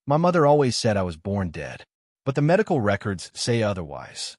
My mother always said I was born dead, but the medical records say otherwise.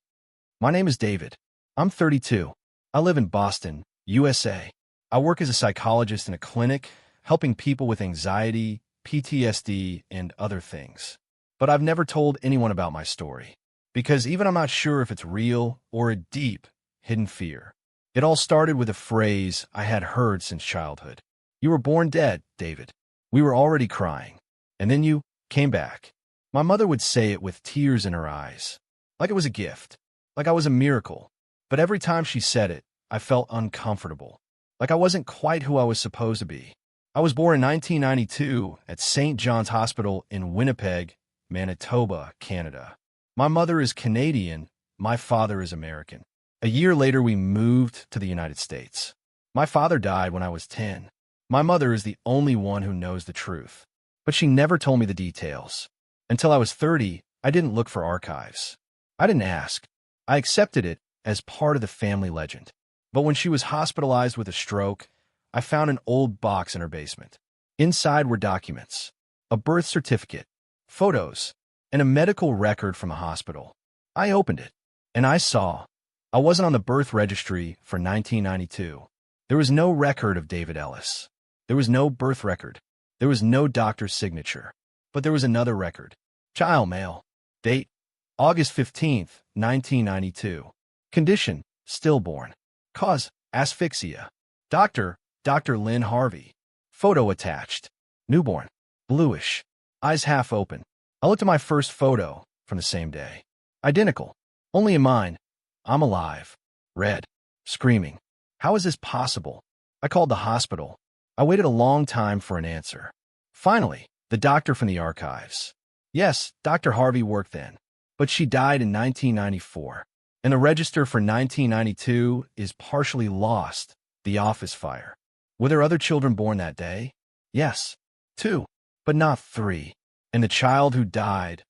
My name is David. I'm 32. I live in Boston, USA. I work as a psychologist in a clinic, helping people with anxiety, PTSD, and other things. But I've never told anyone about my story, because even I'm not sure if it's real or a deep, hidden fear. It all started with a phrase I had heard since childhood. You were born dead, David. We were already crying. And then you came back. My mother would say it with tears in her eyes, like it was a gift, like I was a miracle. But every time she said it, I felt uncomfortable, like I wasn't quite who I was supposed to be. I was born in 1992 at St. John's Hospital in Winnipeg, Manitoba, Canada. My mother is Canadian, my father is American. A year later, we moved to the United States. My father died when I was 10. My mother is the only one who knows the truth, but she never told me the details. Until I was 30, I didn't look for archives. I didn't ask. I accepted it as part of the family legend. But when she was hospitalized with a stroke, I found an old box in her basement. Inside were documents, a birth certificate, photos, and a medical record from a hospital. I opened it, and I saw I wasn't on the birth registry for 1992. There was no record of David Ellis. There was no birth record. There was no doctor's signature. But there was another record. Child male. Date, August 15th, 1992. Condition, stillborn. Cause, asphyxia. Doctor, Dr. Lynn Harvey. Photo attached. Newborn. Bluish. Eyes half open. I looked at my first photo from the same day. Identical. Only in mine. I'm alive. Red. Screaming. How is this possible? I called the hospital. I waited a long time for an answer. Finally, the doctor from the archives. Yes, Dr. Harvey worked then, but she died in 1994, and the register for 1992 is partially lost, the office fire. Were there other children born that day? Yes, 2, but not 3. And the child who died,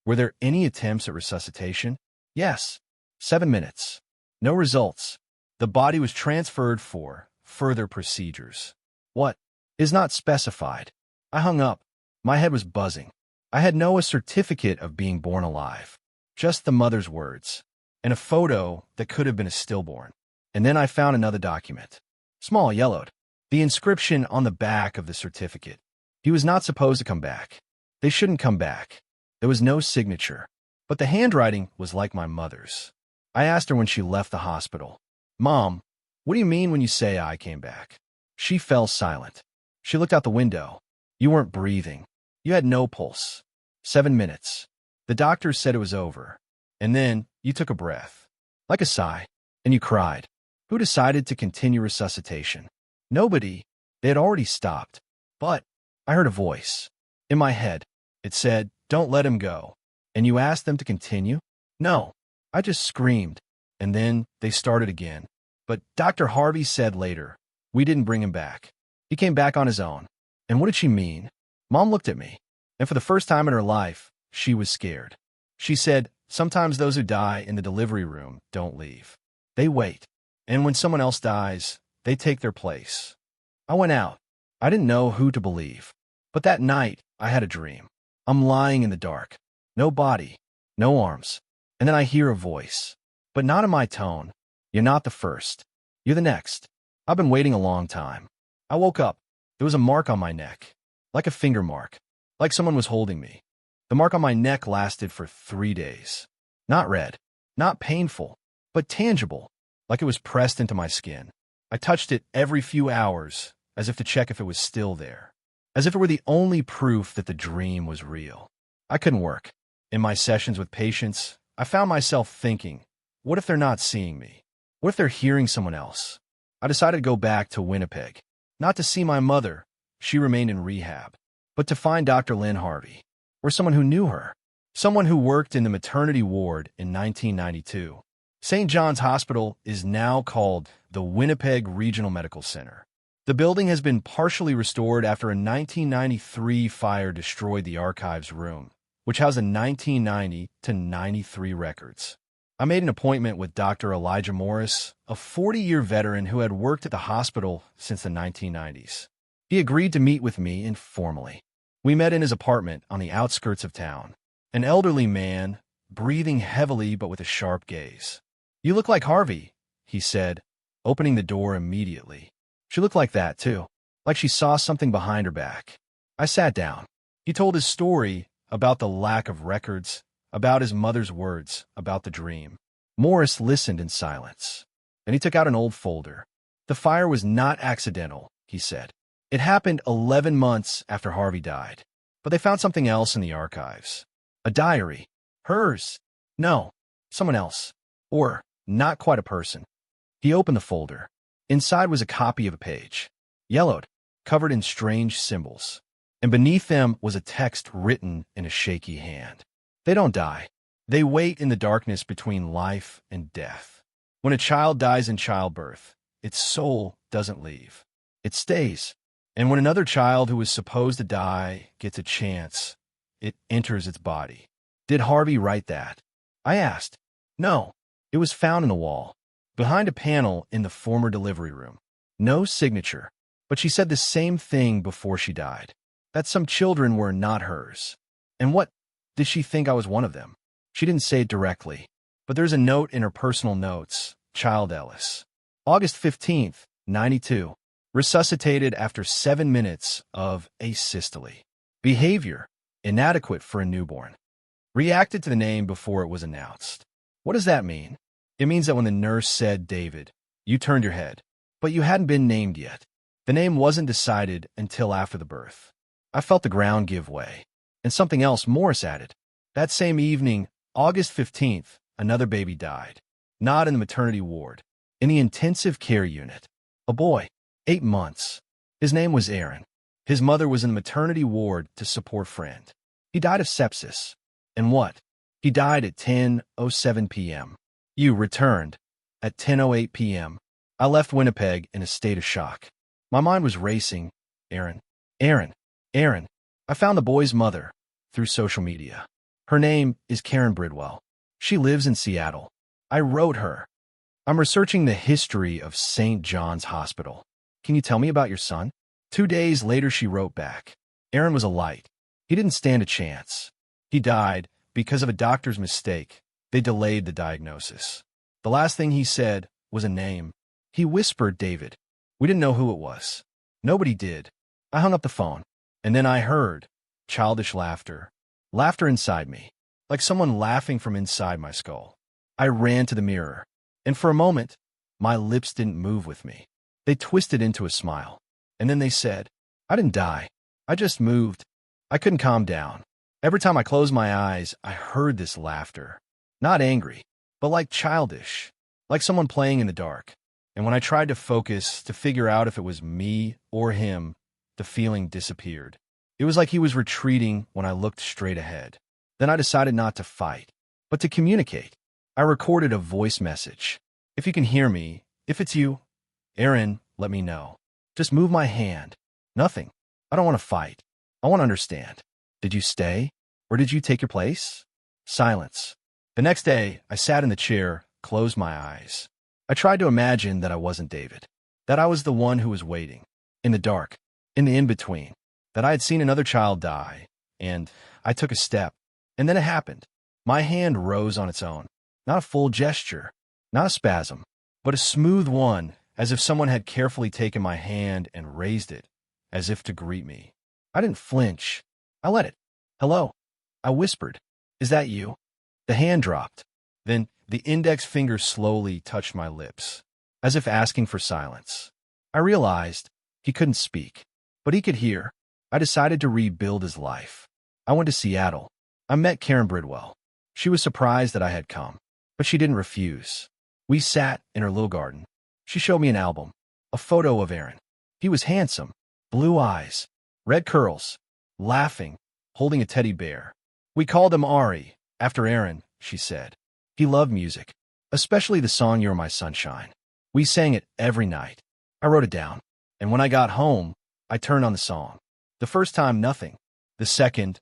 were there any attempts at resuscitation? Yes, 7 minutes. No results. The body was transferred for further procedures. What? Is not specified. I hung up. My head was buzzing. I had no certificate of being born alive, just the mother's words, and a photo that could have been a stillborn. And then I found another document. Small, yellowed. The inscription on the back of the certificate. He was not supposed to come back. They shouldn't come back. There was no signature, but the handwriting was like my mother's. I asked her when she left the hospital, "Mom, what do you mean when you say I came back?" She fell silent. She looked out the window. You weren't breathing. You had no pulse. 7 minutes. The doctor said it was over. And then you took a breath, like a sigh, and you cried. Who decided to continue resuscitation? Nobody. They had already stopped. But I heard a voice. In my head, it said, "Don't let him go." And you asked them to continue? No. I just screamed. And then they started again. But Dr. Harvey said later, we didn't bring him back. He came back on his own. And what did she mean? Mom looked at me. And for the first time in her life, she was scared. She said, sometimes those who die in the delivery room don't leave. They wait. And when someone else dies, they take their place. I went out. I didn't know who to believe. But that night, I had a dream. I'm lying in the dark. No body. No arms. And then I hear a voice. But not in my tone. You're not the first. You're the next. I've been waiting a long time. I woke up. There was a mark on my neck. Like a finger mark. Like someone was holding me. The mark on my neck lasted for 3 days. Not red. Not painful. But tangible. Like it was pressed into my skin. I touched it every few hours, as if to check if it was still there. As if it were the only proof that the dream was real. I couldn't work. In my sessions with patients, I found myself thinking, what if they're not seeing me? What if they're hearing someone else? I decided to go back to Winnipeg. Not to see my mother, she remained in rehab, but to find Dr. Lynn Harvey, or someone who knew her, someone who worked in the maternity ward in 1992. St. John's Hospital is now called the Winnipeg Regional Medical Center. The building has been partially restored after a 1993 fire destroyed the archives room, which housed the 1990 to 93 records. I made an appointment with Dr. Elijah Morris, a 40-year veteran who had worked at the hospital since the 1990s. He agreed to meet with me informally. We met in his apartment on the outskirts of town. An elderly man, breathing heavily but with a sharp gaze. "You look like Harvey," he said, opening the door immediately. She looked like that, too, like she saw something behind her back. I sat down. He told his story about the lack of records, about his mother's words, about the dream. Morris listened in silence. Then he took out an old folder. "The fire was not accidental," he said. "It happened 11 months after Harvey died. But they found something else in the archives. A diary. Hers. No, someone else. Or not quite a person." He opened the folder. Inside was a copy of a page, yellowed, covered in strange symbols. And beneath them was a text written in a shaky hand. "They don't die. They wait in the darkness between life and death. When a child dies in childbirth, its soul doesn't leave. It stays. And when another child who is supposed to die gets a chance, it enters its body." "Did Harvey write that?" I asked. "No. It was found in the wall, behind a panel in the former delivery room. No signature. But she said the same thing before she died, that some children were not hers. And what, did she think I was one of them? She didn't say it directly, but there's a note in her personal notes, Child Ellis. August 15th, 92. Resuscitated after 7 minutes of asystole. Behavior, inadequate for a newborn. Reacted to the name before it was announced. What does that mean? It means that when the nurse said David, you turned your head, but you hadn't been named yet. The name wasn't decided until after the birth. I felt the ground give way. And something else Morris added. That same evening, August 15th, another baby died. Not in the maternity ward. In the intensive care unit. A boy, 8 months. His name was Aaron. His mother was in the maternity ward to support friend. He died of sepsis. And what? He died at 10:07 p.m. You returned at 10:08 p.m. I left Winnipeg in a state of shock. My mind was racing. Aaron. I found the boy's mother through social media. Her name is Karen Bridwell. She lives in Seattle. I wrote her. I'm researching the history of St. John's Hospital. Can you tell me about your son? 2 days later, she wrote back. Aaron was a light. He didn't stand a chance. He died because of a doctor's mistake. They delayed the diagnosis. The last thing he said was a name. He whispered David. We didn't know who it was. Nobody did. I hung up the phone, and then I heard childish laughter. Laughter inside me, like someone laughing from inside my skull. I ran to the mirror, and for a moment, my lips didn't move with me. They twisted into a smile, and then they said, I didn't die. I just moved. I couldn't calm down. Every time I closed my eyes, I heard this laughter. Not angry, but like childish, like someone playing in the dark. And when I tried to focus to figure out if it was me or him, the feeling disappeared. It was like he was retreating when I looked straight ahead. Then I decided not to fight, but to communicate. I recorded a voice message. If you can hear me, if it's you, Aaron, let me know. Just move my hand. Nothing. I don't want to fight. I want to understand. Did you stay? Or did you take your place? Silence. The next day, I sat in the chair, closed my eyes. I tried to imagine that I wasn't David, that I was the one who was waiting, in the dark, in the in-between, that I had seen another child die, and I took a step, and then it happened. My hand rose on its own, not a full gesture, not a spasm, but a smooth one, as if someone had carefully taken my hand and raised it, as if to greet me. I didn't flinch. I let it. Hello, I whispered. Is that you? The hand dropped. Then the index finger slowly touched my lips, as if asking for silence. I realized he couldn't speak, but he could hear. I decided to rebuild his life. I went to Seattle. I met Karen Bridwell. She was surprised that I had come, but she didn't refuse. We sat in her little garden. She showed me an album, a photo of Aaron. He was handsome, blue eyes, red curls, laughing, holding a teddy bear. We called him Ari, after Aaron, she said. He loved music, especially the song You're My Sunshine. We sang it every night. I wrote it down, and when I got home, I turned on the song. The first time, nothing. The second,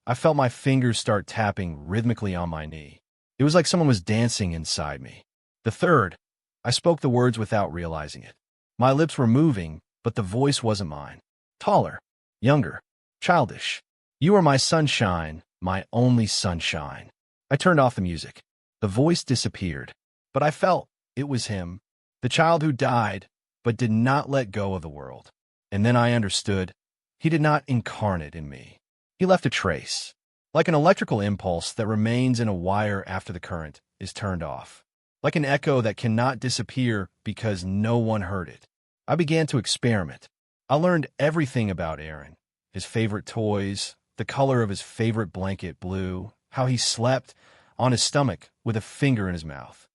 I felt my fingers start tapping rhythmically on my knee. It was like someone was dancing inside me. The third, I spoke the words without realizing it. My lips were moving, but the voice wasn't mine. Taller, younger, childish. You are my sunshine, my only sunshine. I turned off the music. The voice disappeared, but I felt it was him, the child who died, but did not let go of the world. And then I understood. He did not incarnate in me. He left a trace, like an electrical impulse that remains in a wire after the current is turned off, like an echo that cannot disappear because no one heard it. I began to experiment. I learned everything about Aaron, his favorite toys, the color of his favorite blanket blue, how he slept on his stomach with a finger in his mouth.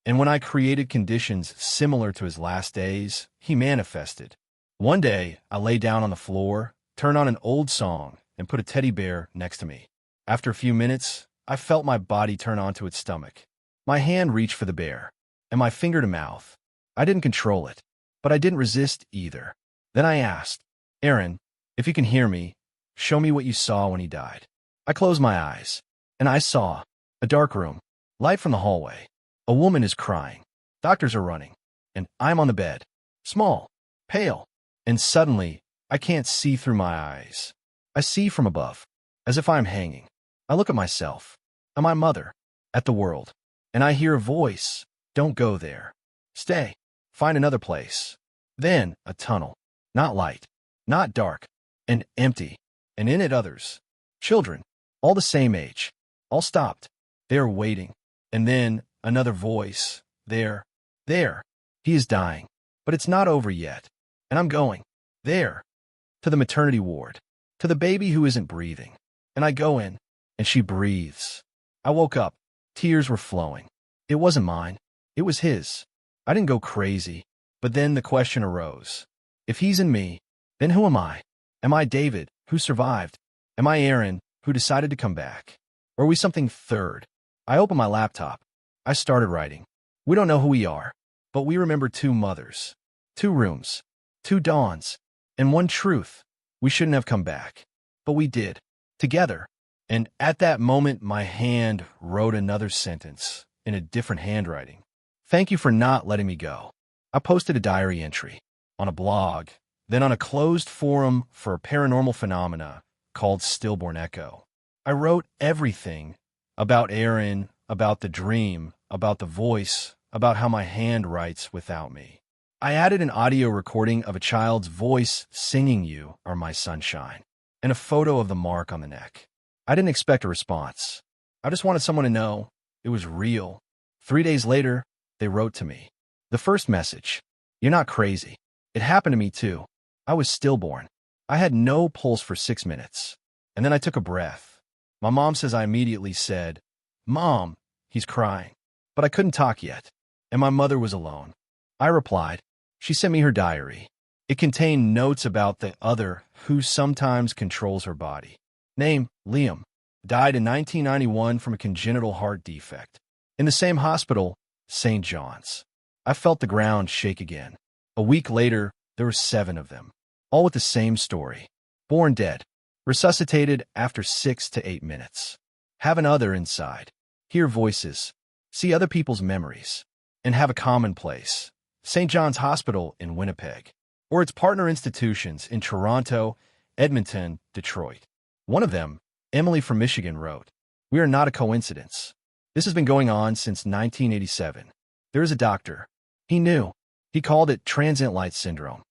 And when I created conditions similar to his last days, he manifested. One day, I lay down on the floor, turned on an old song, and put a teddy bear next to me. After a few minutes, I felt my body turn onto its stomach. My hand reached for the bear, and my finger to mouth. I didn't control it, but I didn't resist either. Then I asked, Aaron, if you can hear me, show me what you saw when he died. I closed my eyes, and I saw a dark room, light from the hallway. A woman is crying. Doctors are running, and I'm on the bed, small, pale, and suddenly I can't see through my eyes. I see from above, as if I'm hanging. I look at myself, at my mother, at the world, and I hear a voice, don't go there. Stay, find another place. Then a tunnel, not light, not dark, and empty, and in it others, children, all the same age, all stopped. They are waiting. And then another voice, there, he is dying, but it's not over yet. And I'm going, there, to the maternity ward, to the baby who isn't breathing. And I go in, and she breathes. I woke up. Tears were flowing. It wasn't mine. It was his. I didn't go crazy. But then the question arose. If he's in me, then who am I? Am I David, who survived? Am I Aaron, who decided to come back? Or are we something third? I opened my laptop. I started writing. We don't know who we are, but we remember two mothers, two rooms, two dawns, and one truth. We shouldn't have come back. But we did, together. And at that moment, my hand wrote another sentence in a different handwriting. Thank you for not letting me go. I posted a diary entry on a blog, then on a closed forum for paranormal phenomena called Stillborn Echo. I wrote everything about Aaron, about the dream, about the voice, about how my hand writes without me. I added an audio recording of a child's voice singing "You Are My Sunshine" and a photo of the mark on the neck. I didn't expect a response. I just wanted someone to know it was real. 3 days later, they wrote to me. The first message, "You're not crazy. It happened to me too. I was stillborn. I had no pulse for 6 minutes. And then I took a breath. My mom says I immediately said, 'Mom, he's crying.' But I couldn't talk yet, and my mother was alone. I replied. She sent me her diary. It contained notes about the other who sometimes controls her body. Name, Liam. Died in 1991 from a congenital heart defect. In the same hospital, St. John's. I felt the ground shake again. A week later, there were 7 of them, all with the same story. Born dead. Resuscitated after 6 to 8 minutes. Have an other inside. Hear voices. See other people's memories. And have a common place. St. John's Hospital in Winnipeg. Or its partner institutions in Toronto, Edmonton, Detroit. One of them, Emily from Michigan, wrote, "We are not a coincidence. This has been going on since 1987. There is a doctor. He knew. He called it transient light syndrome.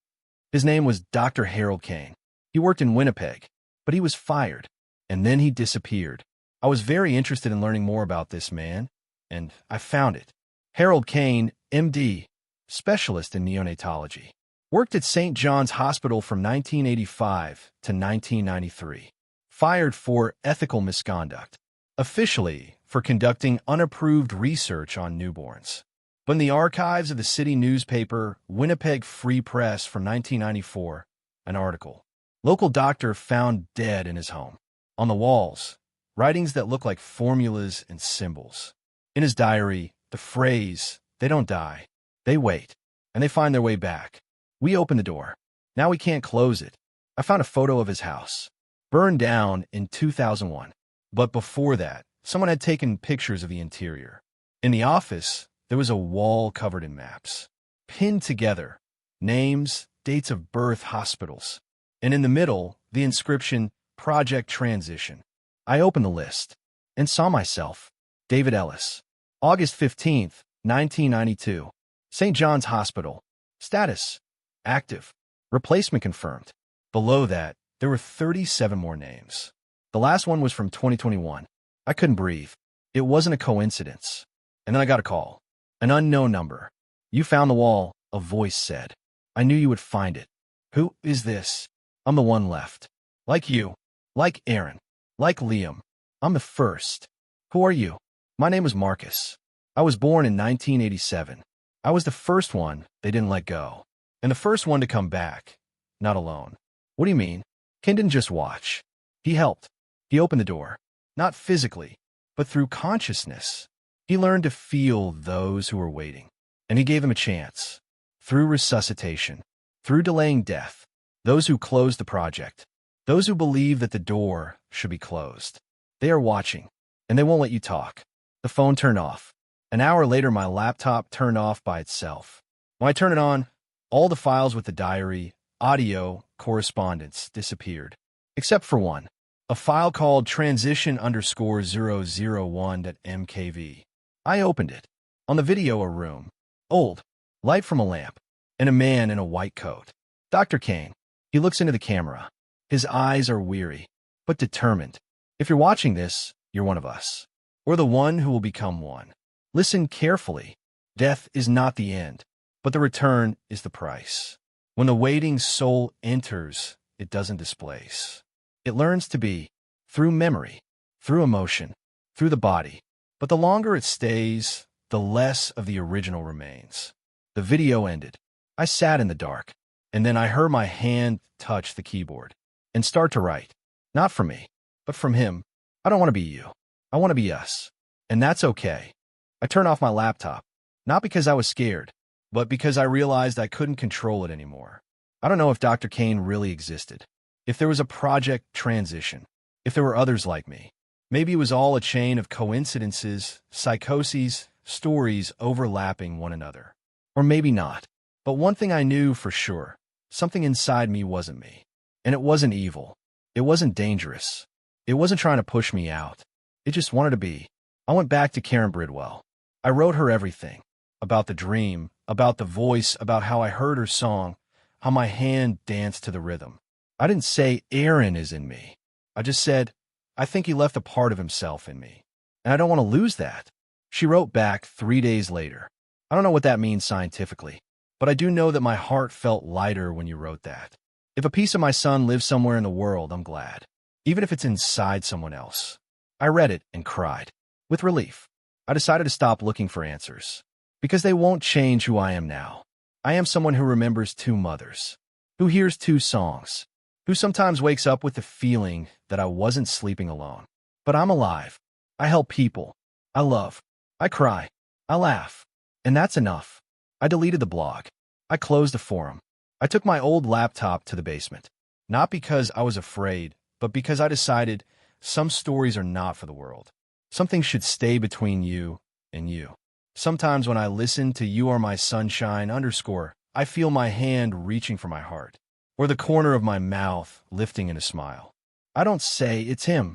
His name was Dr. Harold Kane. He worked in Winnipeg, but he was fired, and then he disappeared. I was very interested in learning more about this man, and I found it. Harold Kane, MD, specialist in neonatology. Worked at St. John's Hospital from 1985 to 1993. Fired for ethical misconduct. Officially for conducting unapproved research on newborns. But in the archives of the city newspaper, Winnipeg Free Press from 1994, an article. Local doctor found dead in his home. On the walls, writings that look like formulas and symbols. In his diary, the phrase, "They don't die. They wait, and they find their way back." We opened the door. Now we can't close it. I found a photo of his house. Burned down in 2001. But before that, someone had taken pictures of the interior. In the office, there was a wall covered in maps. Pinned together, names, dates of birth, hospitals. And in the middle, the inscription, Project Transition. I opened the list and saw myself. David Ellis. August 15th, 1992. St. John's Hospital. Status: active. Replacement confirmed. Below that, there were 37 more names. The last one was from 2021. I couldn't breathe. It wasn't a coincidence. And then I got a call. An unknown number. "You found the wall," a voice said. "I knew you would find it." "Who is this?" "I'm the one left. Like you. Like Aaron. Like Liam. I'm the first." "Who are you?" "My name is Marcus. I was born in 1987. I was the first one they didn't let go. And the first one to come back. Not alone." "What do you mean?" Ken didn't just watch. He helped. He opened the door. Not physically, but through consciousness. He learned to feel those who were waiting. And he gave them a chance. Through resuscitation. Through delaying death. Those who closed the project. Those who believe that the door should be closed. They are watching. And they won't let you talk. The phone turned off. An hour later, my laptop turned off by itself. When I turned it on, all the files with the diary, audio, correspondence disappeared. Except for one. A file called transition_001.mkv. I opened it. On the video, a room. Old. Light from a lamp. And a man in a white coat. Dr. Kane. He looks into the camera. His eyes are weary, but determined. "If you're watching this, you're one of us. Or the one who will become one. Listen carefully. Death is not the end, but the return is the price. When the waiting soul enters, it doesn't displace. It learns to be, through memory, through emotion, through the body. But the longer it stays, the less of the original remains." The video ended. I sat in the dark, and then I heard my hand touch the keyboard and start to write. Not from me, but from him. "I don't want to be you. I want to be us. And that's okay." I turned off my laptop, not because I was scared, but because I realized I couldn't control it anymore. I don't know if Dr. Kane really existed. If there was a Project Transition. If there were others like me. Maybe it was all a chain of coincidences, psychoses, stories overlapping one another. Or maybe not. But one thing I knew for sure, something inside me wasn't me. And it wasn't evil. It wasn't dangerous. It wasn't trying to push me out. It just wanted to be. I went back to Karen Bridwell. I wrote her everything. About the dream, about the voice, about how I heard her song, how my hand danced to the rhythm. I didn't say Aaron is in me. I just said, I think he left a part of himself in me. And I don't want to lose that. She wrote back 3 days later. I don't know what that means scientifically, but I do know that my heart felt lighter when you wrote that. If a piece of my son lives somewhere in the world, I'm glad. Even if it's inside someone else. I read it and cried. With relief. I decided to stop looking for answers. Because they won't change who I am now. I am someone who remembers 2 mothers. Who hears 2 songs. Who sometimes wakes up with the feeling that I wasn't sleeping alone. But I'm alive. I help people. I love. I cry. I laugh. And that's enough. I deleted the blog. I closed the forum. I took my old laptop to the basement. Not because I was afraid, but because I decided some stories are not for the world. Something should stay between you and you. Sometimes when I listen to You Are My Sunshine _ I feel my hand reaching for my heart. Or the corner of my mouth lifting in a smile. I don't say it's him.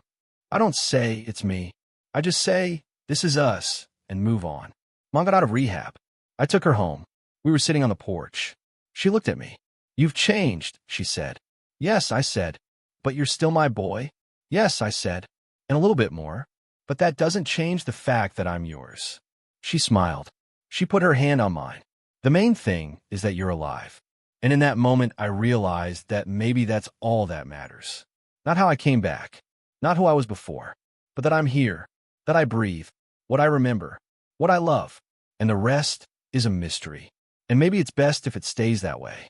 I don't say it's me. I just say, this is us, and move on. Mom got out of rehab. I took her home. We were sitting on the porch. She looked at me. You've changed, she said. Yes, I said. But you're still my boy? Yes, I said. And a little bit more. But that doesn't change the fact that I'm yours. She smiled. She put her hand on mine. The main thing is that you're alive. And in that moment, I realized that maybe that's all that matters. Not how I came back. Not who I was before. But that I'm here. That I breathe. What I remember. What I love. And the rest is a mystery. And maybe it's best if it stays that way.